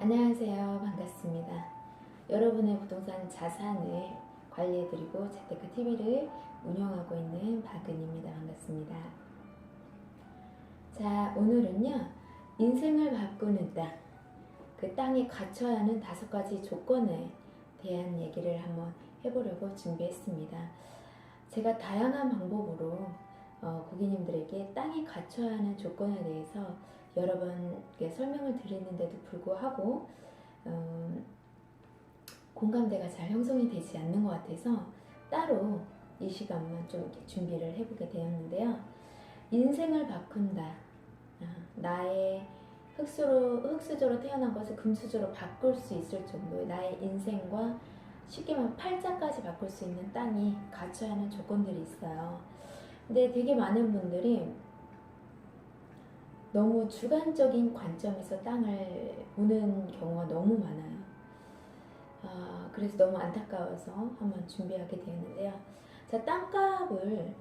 안녕하세요. 반갑습니다. 여러분의 부동산 자산을 관리해드리고 재테크TV를 운영하고 있는 박은입니다. 반갑습니다. 자, 오늘은요, 인생을 바꾸는 땅, 그 땅이 갖춰야 하는 5가지 조건에 대한 얘기를 한번 해보려고 준비했습니다. 제가 다양한 방법으로 고객님들에게 땅이 갖춰야 하는 조건에 대해서 여러 번 설명을 드리는데도 불구하고 공감대가 잘 형성이 되지 않는 것 같아서 따로 이 시간만 좀 이렇게 준비를 해보게 되었는데요. 인생을 바꾼다. 나의 흙수저로 태어난 것을 금수저로 바꿀 수 있을 정도의 나의 인생과 쉽게 말하면 팔자까지 바꿀 수 있는 땅이 갖춰야 하는 조건들이 있어요. 근데 되게 많은 분들이 너무 주관적인 관점에서 땅을 보는 경우가 너무 많아요. 그래서 너무 안타까워서 한번 준비하게 되었는데요. 자, 땅값을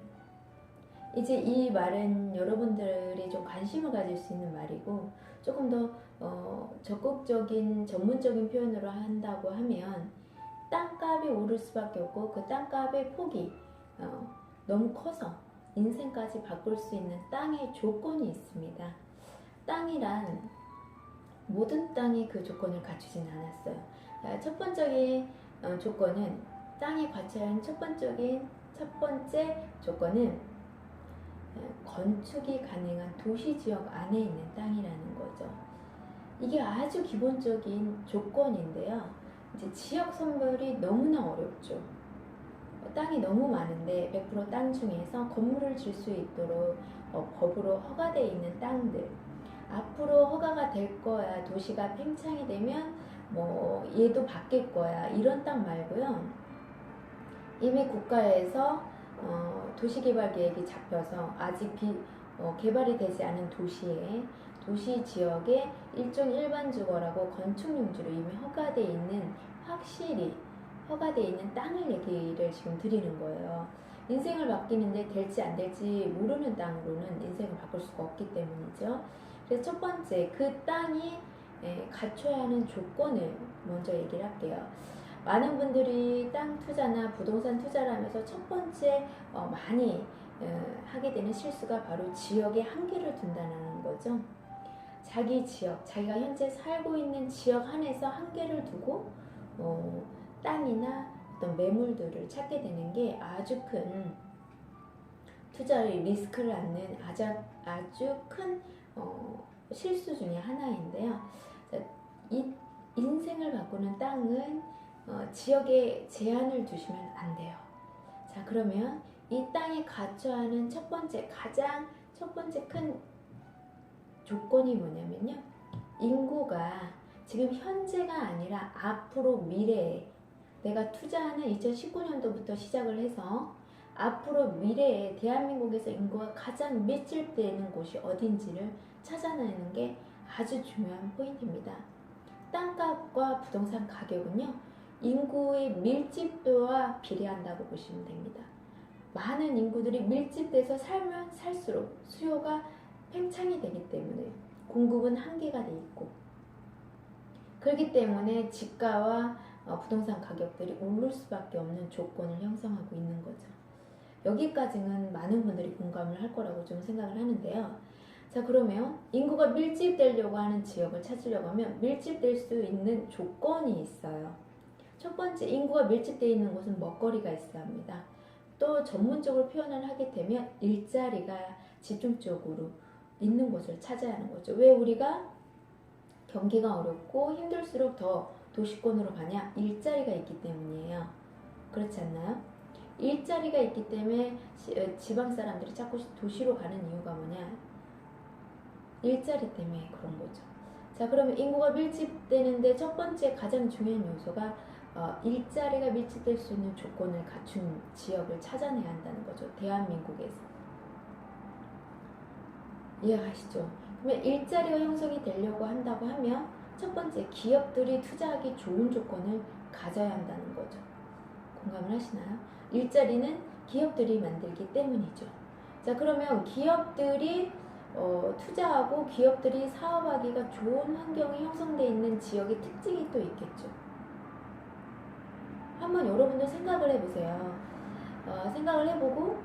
이제 이 말은 여러분들이 좀 관심을 가질 수 있는 말이고 조금 더 적극적인 전문적인 표현으로 한다고 하면 땅값이 오를 수밖에 없고 그 땅값의 폭이 너무 커서 인생까지 바꿀 수 있는 땅의 조건이 있습니다. 땅이란 모든 땅이 그 조건을 갖추진 않았어요. 첫 번째 조건은 땅이 갖춰야 하는 첫 번째 조건은 건축이 가능한 도시지역 안에 있는 땅이라는 거죠. 이게 아주 기본적인 조건인데요. 이제 지역 선별이 너무나 어렵죠. 땅이 너무 많은데 100% 땅 중에서 건물을 질 수 있도록 법으로 허가되어 있는 땅들, 앞으로 허가가 될 거야, 도시가 팽창이 되면 뭐 얘도 바뀔 거야, 이런 땅 말고요. 이미 국가에서 도시개발 계획이 잡혀서 아직 개발이 되지 않은 도시 지역에 일종 일반 주거라고 건축 용지로 이미 허가되어 있는, 확실히 허가되어 있는 땅을 얘기를 지금 드리는 거예요. 인생을 바뀌는데 될지 안 될지 모르는 땅으로는 인생을 바꿀 수가 없기 때문이죠. 그래서 첫 번째, 그 땅이 갖춰야 하는 조건을 먼저 얘기를 할게요. 많은 분들이 땅 투자나 부동산 투자를 하면서 첫 번째 많이 하게 되는 실수가 바로 지역에 한계를 둔다는 거죠. 자기 지역, 자기가 현재 살고 있는 지역 안에서 한계를 두고 땅이나 어떤 매물들을 찾게 되는 게 아주 큰 투자의 리스크를 안는 아주 큰 실수 중에 하나인데요. 이 인생을 바꾸는 땅은 지역에 제한을 두시면 안 돼요. 자, 그러면 이 땅이 갖춰야 하는 가장 첫 번째 큰 조건이 뭐냐면요. 인구가 지금 현재가 아니라 앞으로 미래에, 내가 투자하는 2019년도부터 시작을 해서 앞으로 미래에 대한민국에서 인구가 가장 밀집되는 곳이 어딘지를 찾아내는 게 아주 중요한 포인트입니다. 땅값과 부동산 가격은요, 인구의 밀집도와 비례한다고 보시면 됩니다. 많은 인구들이 밀집돼서 살면 살수록 수요가 팽창이 되기 때문에 공급은 한계가 돼 있고, 그렇기 때문에 집가와 부동산 가격들이 오를 수밖에 없는 조건을 형성하고 있는 거죠. 여기까지는 많은 분들이 공감을 할 거라고 좀 생각을 하는데요. 자, 그러면 인구가 밀집되려고 하는 지역을 찾으려고 하면 밀집될 수 있는 조건이 있어요. 첫 번째, 인구가 밀집되어 있는 곳은 먹거리가 있어야 합니다. 또 전문적으로 표현을 하게 되면 일자리가 집중적으로 있는 곳을 찾아야 하는 거죠. 왜 우리가 경기가 어렵고 힘들수록 더 도시권으로 가냐? 일자리가 있기 때문이에요. 그렇지 않나요? 일자리가 있기 때문에 지방 사람들이 자꾸 도시로 가는 이유가 뭐냐? 일자리 때문에 그런 거죠. 자, 그러면 인구가 밀집되는데 첫 번째 가장 중요한 요소가 일자리가 밀집될 수 있는 조건을 갖춘 지역을 찾아내야 한다는 거죠. 대한민국에서. 이해가시죠? 그러면 일자리가 형성이 되려고 한다고 하면 첫 번째, 기업들이 투자하기 좋은 조건을 가져야 한다는 거죠. 공감을 하시나요? 일자리는 기업들이 만들기 때문이죠. 자, 그러면 기업들이 투자하고 기업들이 사업하기가 좋은 환경이 형성되어 있는 지역의 특징이 또 있겠죠. 한번 여러분도 생각을 해보세요. 생각을 해보고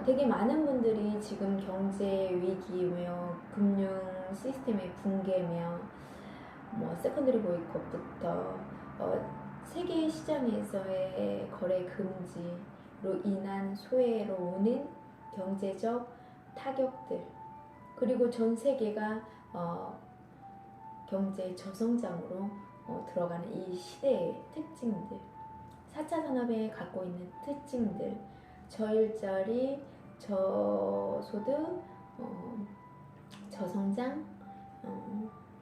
되게 많은 분들이 지금 경제 위기며 금융 시스템의 붕괴며 뭐 세컨더리 보이콧부터 세계 시장에서의 거래 금지로 인한 소외로 오는 경제적 타격들, 그리고 전 세계가 경제 저성장으로 들어가는 이 시대의 특징들, 4차 산업에 갖고 있는 특징들, 저일자리, 저소득, 저성장,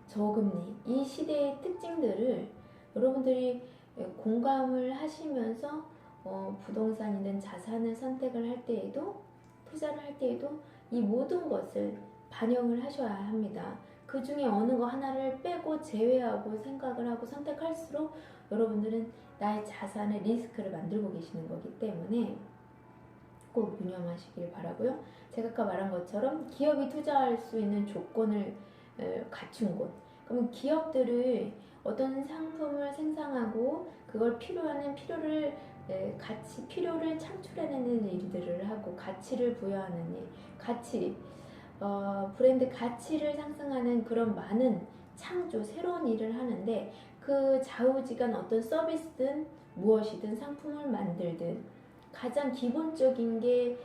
저금리, 이 시대의 특징들을 여러분들이 공감을 하시면서 부동산이든 자산을 선택을 할 때에도, 투자를 할 때에도 이 모든 것을 반영을 하셔야 합니다. 그 중에 어느 거 하나를 빼고 제외하고 생각을 하고 선택할수록 여러분들은 나의 자산의 리스크를 만들고 계시는 거기 때문에 꼭 유념하시길 바라고요. 제가 아까 말한 것처럼 기업이 투자할 수 있는 조건을 갖춘 곳. 그러면 기업들을 어떤 상품을 생산하고 그걸 필요로 필요를 창출해내는 일들을 하고 가치를 부여하는 일, 브랜드 가치를 상승하는 그런 많은 창조, 새로운 일을 하는데 그 좌우지간 어떤 서비스든 무엇이든 상품을 만들든 가장 기본적인 게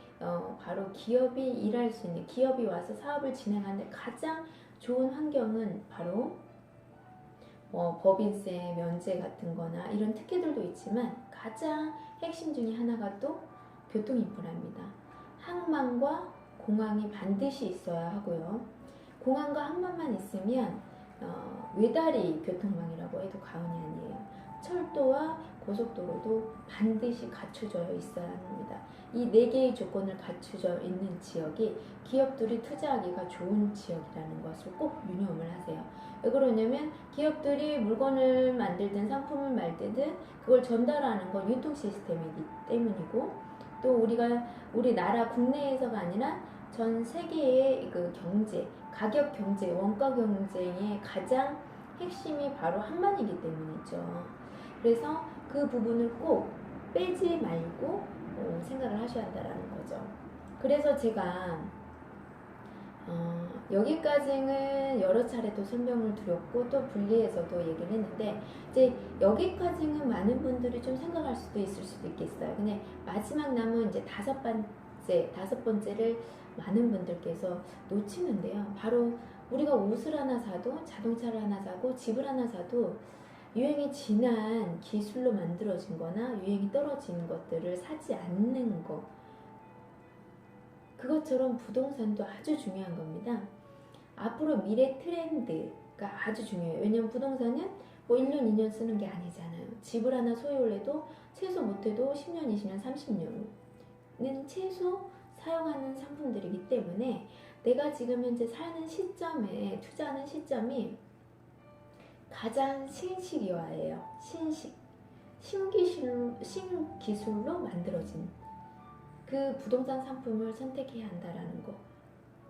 바로 기업이 일할 수 있는, 기업이 와서 사업을 진행하는데 가장 좋은 환경은 바로 법인세 면제 같은 거나 이런 특혜들도 있지만 가장 핵심 중에 하나가 또 교통인프라입니다. 항만과 공항이 반드시 있어야 하고요. 공항과 항만만 있으면 외다리 교통망이라고 해도 과언이 아니에요. 철도와 고속도로도 반드시 갖춰져 있어야 합니다. 이 4개의 조건을 갖춰져 있는 지역이 기업들이 투자하기가 좋은 지역이라는 것을 꼭 유념을 하세요. 왜 그러냐면 기업들이 물건을 만들든 상품을 만들든 그걸 전달하는 건 유통 시스템이기 때문이고, 또 우리나라 국내에서가 아니라 전 세계의 그 경제, 가격 경제, 원가 경쟁의 가장 핵심이 바로 항만이기 때문이죠. 그래서 그 부분을 꼭 빼지 말고 생각을 하셔야 한다는 거죠. 그래서 제가 여기까지는 여러 차례 또 설명을 드렸고 또 분리해서도 얘기를 했는데, 이제 여기까지는 많은 분들이 좀 생각할 수도 있을 수도 있겠어요. 근데 마지막 남은 이제 다섯 번째를 많은 분들께서 놓치는데요. 바로 우리가 옷을 하나 사도, 자동차를 하나 사고, 집을 하나 사도 유행이 지난 기술로 만들어진 거나 유행이 떨어진 것들을 사지 않는 거, 그것처럼 부동산도 아주 중요한 겁니다. 앞으로 미래 트렌드가 아주 중요해요. 왜냐면 부동산은 뭐 1년, 2년 쓰는 게 아니잖아요. 집을 하나 소유를 해도 최소 못해도 10년, 20년, 30년은 최소 사용하는 상품들이기 때문에 내가 지금 현재 사는 시점에, 투자하는 시점이 가장 신기술로 만들어진 그 부동산 상품을 선택해야 한다라는 거,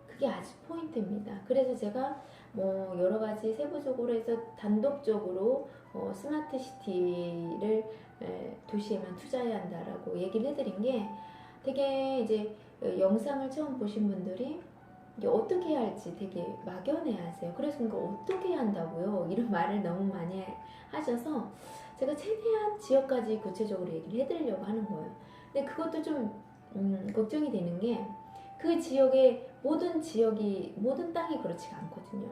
그게 아주 포인트입니다. 그래서 제가 뭐 여러 가지 세부적으로 해서 단독적으로 스마트 시티를 도시에만 투자해야 한다라고 얘기를 해드린 게, 되게 이제 영상을 처음 보신 분들이 이게 어떻게 해야 할지 되게 막연해 하세요. 그래서 이거 어떻게 해야 한다고요? 이런 말을 너무 많이 하셔서 제가 최대한 지역까지 구체적으로 얘기를 해드리려고 하는 거예요. 근데 그것도 좀 걱정이 되는 게, 그 지역의 모든 땅이 그렇지가 않거든요.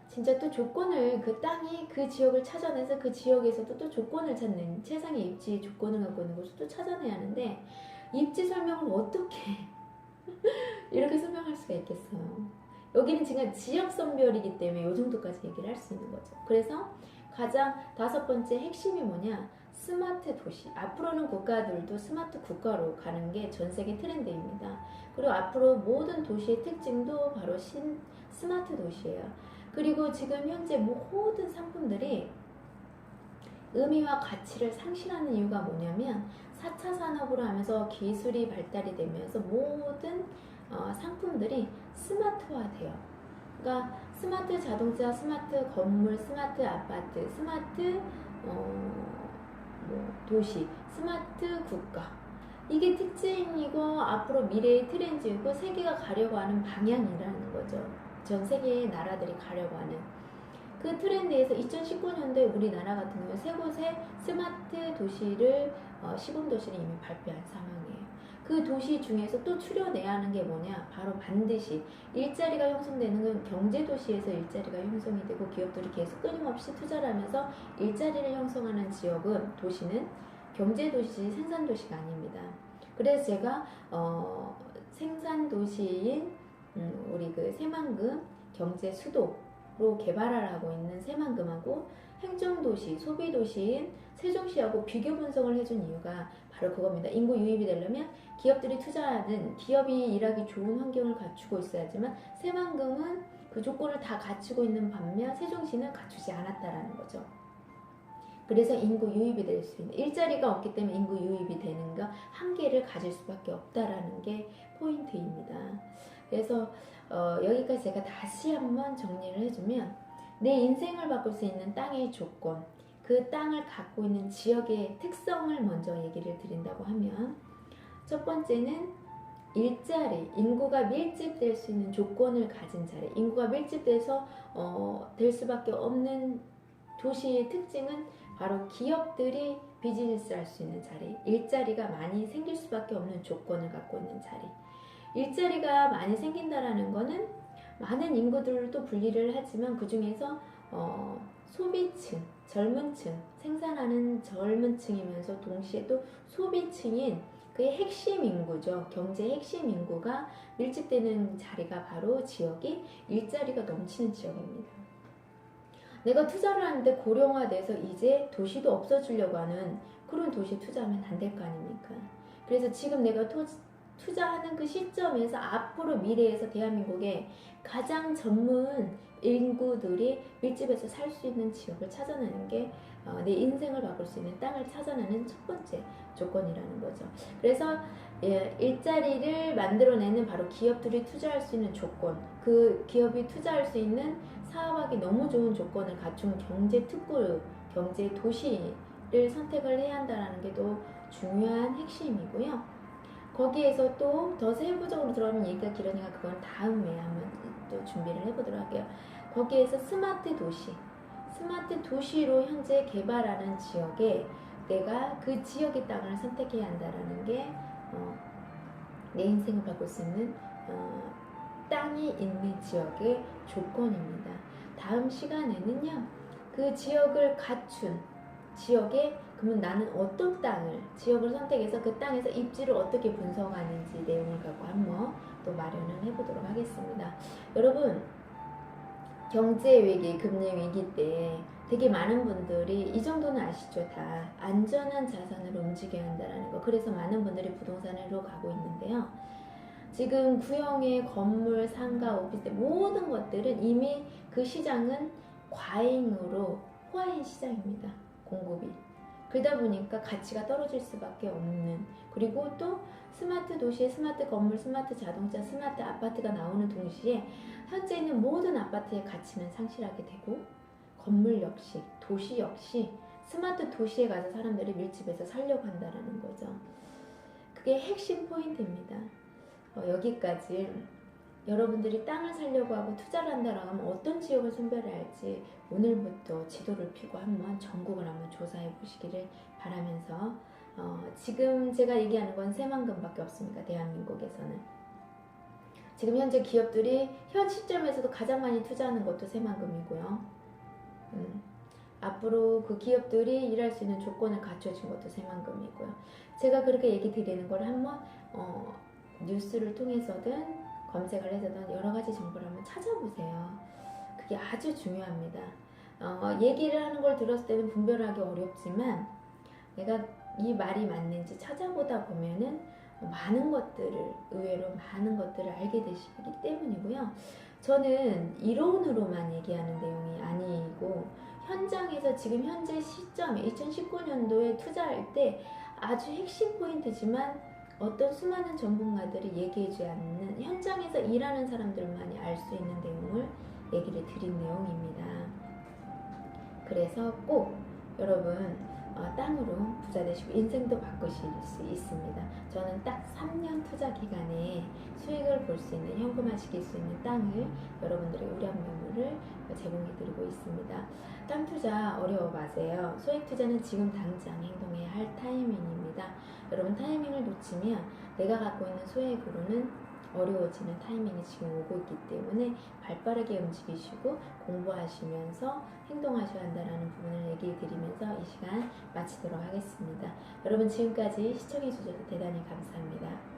진짜 또 조건을, 그 땅이 그 지역을 찾아내서 그 지역에서도 또 조건을 찾는, 최상의 입지 조건을 갖고 있는 곳을 또 찾아내야 하는데, 입지 설명을 어떻게 이렇게 설명할 수가 있겠어요. 여기는 지금 지역 선별이기 때문에 이 정도까지 얘기를 할 수 있는 거죠. 그래서 가장 5번째 핵심이 뭐냐? 스마트 도시. 앞으로는 국가들도 스마트 국가로 가는 게 전 세계 트렌드입니다. 그리고 앞으로 모든 도시의 특징도 바로 스마트 도시예요. 그리고 지금 현재 모든 상품들이 의미와 가치를 상실하는 이유가 뭐냐면 4차 산업으로 하면서 기술이 발달이 되면서 모든 상품들이 스마트화돼요. 그러니까 스마트 자동차, 스마트 건물, 스마트 아파트, 스마트 도시, 스마트 국가. 이게 특징이고 앞으로 미래의 트렌드이고 세계가 가려고 하는 방향이라는 거죠. 전 세계의 나라들이 가려고 하는 그 트렌드에서 2019년도에 우리나라 같은 경우는 세 곳의 스마트 도시를 시범도시를 이미 발표한 상황이에요. 그 도시 중에서 또 추려내야 하는 게 뭐냐? 바로 반드시 일자리가 형성되는 건 경제도시에서 일자리가 형성이 되고 기업들이 계속 끊임없이 투자를 하면서 일자리를 형성하는 지역은 도시는 경제도시, 생산도시가 아닙니다. 그래서 제가 생산도시인 우리 그 새만금 경제 수도로 개발하고 있는 새만금하고 행정도시, 소비도시인 세종시하고 비교 분석을 해준 이유가 바로 그겁니다. 인구 유입이 되려면 기업들이 투자하는 기업이 일하기 좋은 환경을 갖추고 있어야지만 새만금은 그 조건을 다 갖추고 있는 반면 세종시는 갖추지 않았다라는 거죠. 그래서 인구 유입이 될 수 있는 일자리가 없기 때문에 인구 유입이 되는 거 한계를 가질 수밖에 없다라는 게 포인트입니다. 그래서 여기까지 제가 다시 한번 정리를 해주면 내 인생을 바꿀 수 있는 땅의 조건, 그 땅을 갖고 있는 지역의 특성을 먼저 얘기를 드린다고 하면 첫 번째는 일자리, 인구가 밀집될 수 있는 조건을 가진 자리, 인구가 밀집돼서 될 수밖에 없는 도시의 특징은 바로 기업들이 비즈니스를 할 수 있는 자리, 일자리가 많이 생길 수밖에 없는 조건을 갖고 있는 자리. 일자리가 많이 생긴다라는 거는 많은 인구들도 분리를 하지만 그 중에서 소비층, 젊은 층, 생산하는 젊은 층이면서 동시에 또 소비층인 그의 핵심 인구죠. 경제 핵심 인구가 밀집되는 자리가 바로 지역이 일자리가 넘치는 지역입니다. 내가 투자를 하는데 고령화돼서 이제 도시도 없어지려고 하는 그런 도시에 투자하면 안 될 거 아닙니까? 그래서 지금 내가 투자하는 그 시점에서 앞으로 미래에서 대한민국에 가장 전문 인구들이 밀집해서 살 수 있는 지역을 찾아내는 게 내 인생을 바꿀 수 있는 땅을 찾아내는 첫 번째 조건이라는 거죠. 그래서 일자리를 만들어내는 바로 기업들이 투자할 수 있는 조건, 그 기업이 투자할 수 있는 사업하기 너무 좋은 조건을 갖춘 경제 특구, 경제 도시를 선택을 해야 한다는 게 또 중요한 핵심이고요. 거기에서 또 더 세부적으로 들어가면 얘기가 길으니까 그건 다음에 한번 또 준비를 해보도록 할게요. 거기에서 스마트 도시, 스마트 도시로 현재 개발하는 지역에 내가 그 지역의 땅을 선택해야 한다는 게 내 인생을 바꿀 수 있는 땅이 있는 지역의 조건입니다. 다음 시간에는요, 그 지역을 갖춘 지역에 그러면 나는 어떤 지역을 선택해서 그 땅에서 입지를 어떻게 분석하는지 내용을 갖고 한번 또 마련을 해보도록 하겠습니다. 여러분, 경제 위기, 금융 위기 때 되게 많은 분들이 이 정도는 아시죠? 다 안전한 자산으로 움직여야 한다는 거. 그래서 많은 분들이 부동산으로 가고 있는데요. 지금 구형의 건물, 상가, 오피스텔 모든 것들은 이미 그 시장은 과잉으로 호화인 시장입니다. 공급이. 그러다 보니까 가치가 떨어질 수밖에 없는, 그리고 또 스마트 도시에 스마트 건물, 스마트 자동차, 스마트 아파트가 나오는 동시에 현재 있는 모든 아파트의 가치는 상실하게 되고 건물 역시, 도시 역시 스마트 도시에 가서 사람들이 밀집해서 살려고 한다는 거죠. 그게 핵심 포인트입니다. 여기까지 여러분들이 땅을 사려고 하고 투자를 한다라고 하면 어떤 지역을 선별해야 할지 오늘부터 지도를 펴고 한번 전국을 한번 조사해 보시기를 바라면서 지금 제가 얘기하는 건 새만금밖에 없습니다. 대한민국에서는. 지금 현재 기업들이 현 시점에서도 가장 많이 투자하는 것도 새만금이고요. 앞으로 그 기업들이 일할 수 있는 조건을 갖춰진 것도 새만금이고요. 제가 그렇게 얘기 드리는 걸 한번 뉴스를 통해서든 검색을 해서든 여러 가지 정보를 한번 찾아보세요. 그게 아주 중요합니다. 얘기를 하는 걸 들었을 때는 분별하기 어렵지만 내가 이 말이 맞는지 찾아보다 보면은 많은 것들을, 의외로 많은 것들을 알게 되시기 때문이고요. 저는 이론으로만 얘기하는 내용이 아니고 현장에서 지금 현재 시점에 2019년도에 투자할 때 아주 핵심 포인트지만 어떤 수많은 전문가들이 얘기해주지 않는 현장에서 일하는 사람들만이 알 수 있는 내용을 얘기를 드린 내용입니다. 그래서 꼭 여러분 땅으로 부자 되시고 인생도 바꾸실 수 있습니다. 저는 딱 3년 투자 기간에 수익을 볼 수 있는, 현금화시킬 수 있는 땅을 여러분들의 우량 매물을 제공해 드리고 있습니다. 땅 투자 어려워 마세요. 소액 투자는 지금 당장 행동해야 할 타이밍입니다. 여러분 타이밍을 놓치면 내가 갖고 있는 소액으로는 어려워지는 타이밍이 지금 오고 있기 때문에 발빠르게 움직이시고 공부하시면서 행동하셔야 한다는 부분을 얘기해 드리면서 이 시간 마치도록 하겠습니다. 여러분 지금까지 시청해 주셔서 대단히 감사합니다.